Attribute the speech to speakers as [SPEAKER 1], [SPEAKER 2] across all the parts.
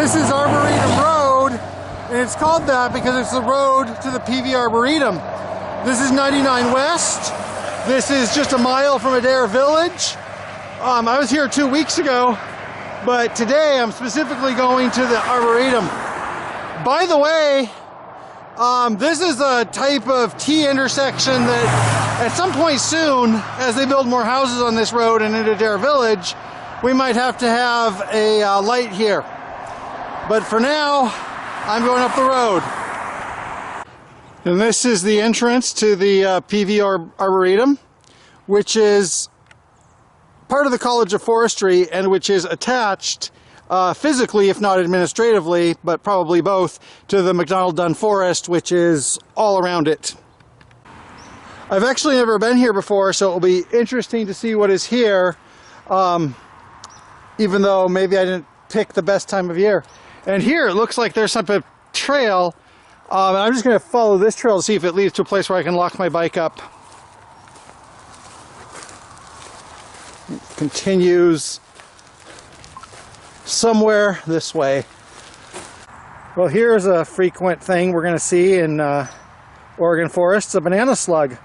[SPEAKER 1] This is Arboretum Road, and it's called that because it's the road to the Peavy Arboretum. This is 99 West. This is just a mile from Adair Village. I was here 2 weeks ago, but today I'm specifically going to the Arboretum. By the way, this is a type of T intersection that at some point soon, as they build more houses on this road and in Adair Village, we might have to have a light here. But for now, I'm going up the road. And this is the entrance to the Peavy Arboretum, which is part of the College of Forestry and which is attached physically, if not administratively, but probably both, to the McDonald-Dunn Forest, which is all around it. I've actually never been here before, so it will be interesting to see what is here, even though maybe I didn't pick the best time of year. And here it looks like there's some type of trail, and I'm just going to follow this trail to see if it leads to a place where I can lock my bike up. It continues somewhere this way. Well, here's a frequent thing we're going to see in Oregon forests, a banana slug,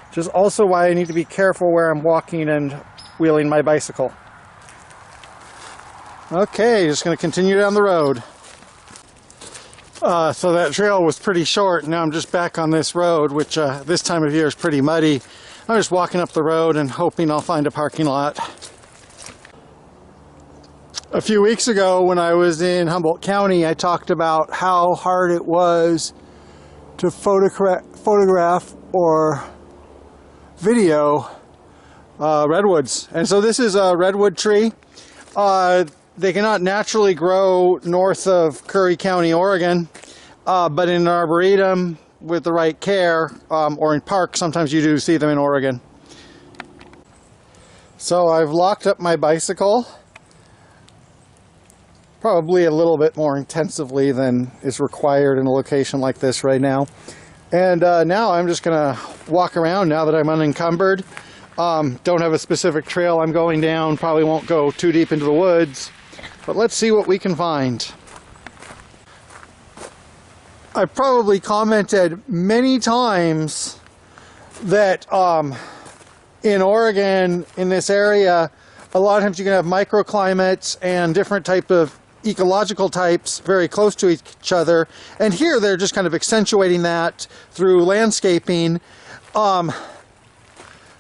[SPEAKER 1] which is also why I need to be careful where I'm walking and wheeling my bicycle. Okay, just going to continue down the road. So that trail was pretty short. Now I'm just back on this road, which this time of year is pretty muddy. I'm just walking up the road and hoping I'll find a parking lot. A few weeks ago when I was in Humboldt County, I talked about how hard it was to photograph or video redwoods. And so this is a redwood tree. They cannot naturally grow north of Curry County, Oregon, but in an arboretum with the right care, or in parks, sometimes you do see them in Oregon. So I've locked up my bicycle, probably a little bit more intensively than is required in a location like this right now. And now I'm just going to walk around now that I'm unencumbered. Don't have a specific trail I'm going down, probably won't go too deep into the woods. But let's see what we can find. I've probably commented many times that in Oregon, in this area, a lot of times you can have microclimates and different type of ecological types very close to each other. And here they're just kind of accentuating that through landscaping.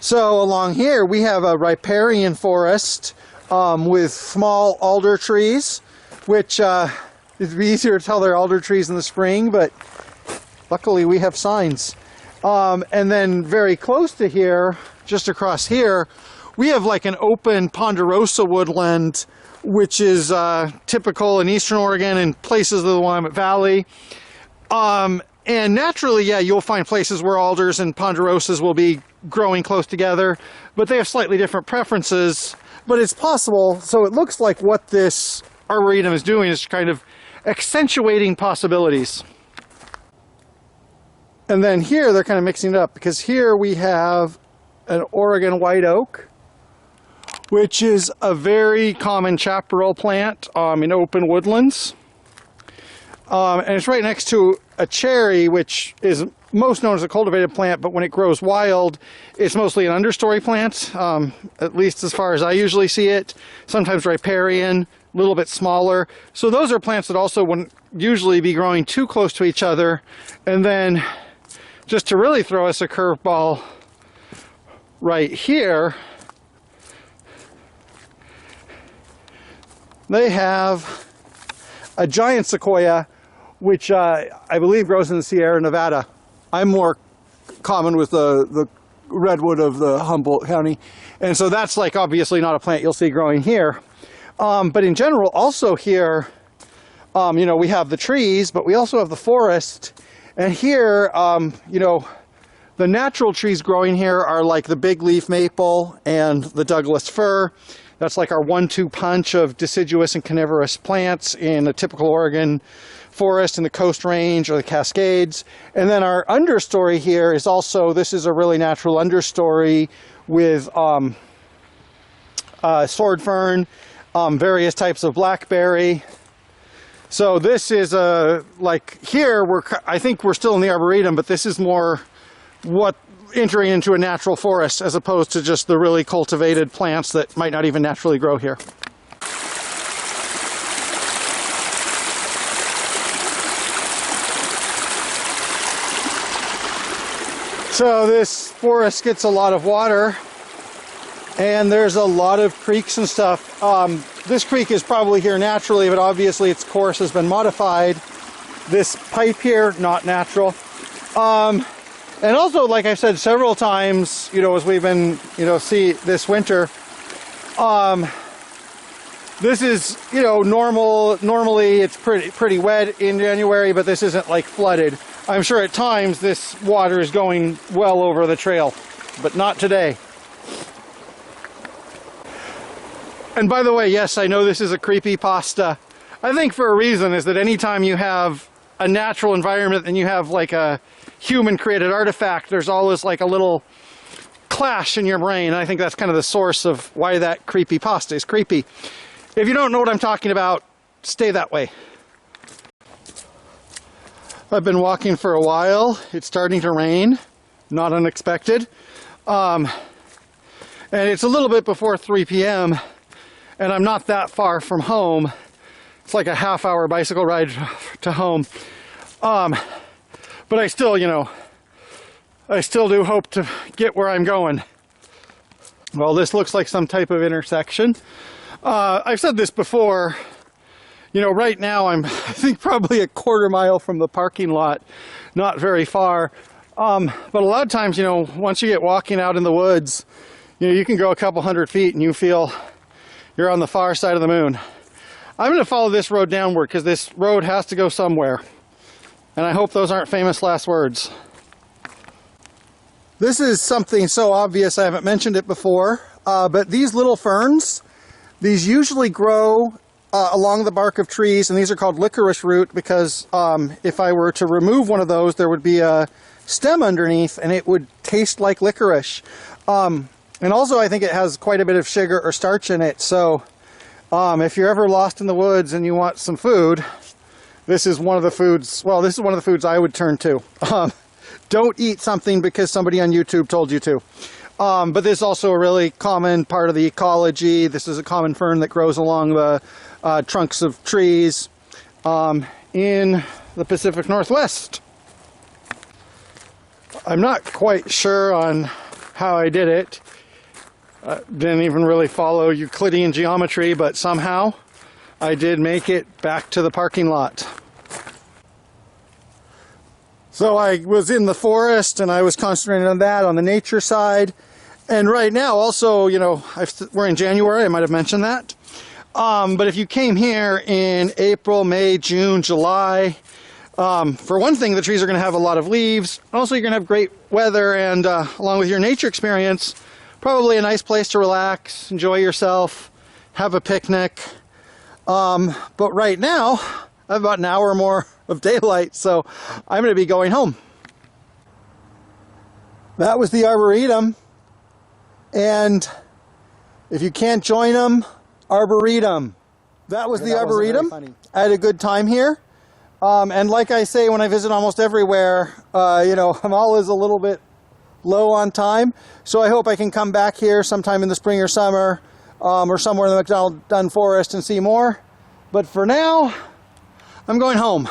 [SPEAKER 1] So along here we have a riparian forest with small alder trees, which it'd be easier to tell they're alder trees in the spring, but luckily we have signs. And then very close to here, just across here, we have like an open ponderosa woodland, which is typical in eastern Oregon and places of the Willamette Valley. And naturally, yeah, you'll find places where alders and ponderosas will be growing close together, but they have slightly different preferences. But it's possible, so it looks like what this arboretum is doing is kind of accentuating possibilities. And then here they're kind of mixing it up, because here we have an Oregon white oak, which is a very common chaparral plant in open woodlands. And it's right next to a cherry, which is most known as a cultivated plant, but when it grows wild, it's mostly an understory plant, at least as far as I usually see it. Sometimes riparian, a little bit smaller. So those are plants that also wouldn't usually be growing too close to each other. And then, just to really throw us a curveball right here, they have a giant sequoia, which I believe grows in the Sierra Nevada. I'm more common with the redwood of the Humboldt County. And so that's like obviously not a plant you'll see growing here. But in general, also here, you know, we have the trees, but we also have the forest. And here, you know, the natural trees growing here are like the big leaf maple and the Douglas fir. That's like our 1-2 punch of deciduous and carnivorous plants in a typical Oregon forest in the Coast Range or the Cascades. And then our understory here is also, this is a really natural understory with sword fern, various types of blackberry, So this is like here, I think we're still in the Arboretum, but this is more what entering into a natural forest as opposed to just the really cultivated plants that might not even naturally grow here. So this forest gets a lot of water, and there's a lot of creeks and stuff. This creek is probably here naturally, but obviously its course has been modified. This pipe here, not natural. And also, like I've said several times, you know, as we've been, you know, see this winter, this is, you know, normally it's pretty wet in January, but this isn't like flooded. I'm sure at times this water is going well over the trail, but not today. And by the way, yes, I know this is a creepypasta. I think for a reason is that anytime you have a natural environment and you have like a human created artifact, there's always like a little clash in your brain. I think that's kind of the source of why that creepypasta is creepy. If you don't know what I'm talking about, stay that way. I've been walking for a while. It's starting to rain, not unexpected. And it's a little bit before 3 p.m. and I'm not that far from home. It's like a half-hour bicycle ride to home. But I still, you know, I still do hope to get where I'm going. Well, this looks like some type of intersection. I've said this before. You know, right now I think probably a quarter mile from the parking lot, not very far. But a lot of times, you know, once you get walking out in the woods, you know, you can go a couple hundred feet and you feel you're on the far side of the moon. I'm going to follow this road downward because this road has to go somewhere. And I hope those aren't famous last words. This is something so obvious I haven't mentioned it before, but these little ferns, these usually grow along the bark of trees, and these are called licorice root because if I were to remove one of those, there would be a stem underneath and it would taste like licorice. And also I think it has quite a bit of sugar or starch in it, so if you're ever lost in the woods and you want some food, this is one of the foods, well, this is one of the foods I would turn to. Don't eat something because somebody on YouTube told you to. But this is also a really common part of the ecology. This is a common fern that grows along the trunks of trees in the Pacific Northwest. I'm not quite sure on how I did it. Didn't even really follow Euclidean geometry, but somehow I did make it back to the parking lot. So I was in the forest and I was concentrating on that, on the nature side. And right now also, you know, we're in January, I might have mentioned that. But if you came here in April, May, June, July, for one thing, the trees are going to have a lot of leaves. Also, you're going to have great weather and along with your nature experience, probably a nice place to relax, enjoy yourself, have a picnic. But right now, I have about an hour more of daylight, so I'm going to be going home. That was the Arboretum, and if you can't join them, Arboretum. That was the Arboretum. I had a good time here, and like I say when I visit almost everywhere, you know, I'm always a little bit low on time, so I hope I can come back here sometime in the spring or summer, or somewhere in the McDonald-Dunn Forest and see more. But for now, I'm going home.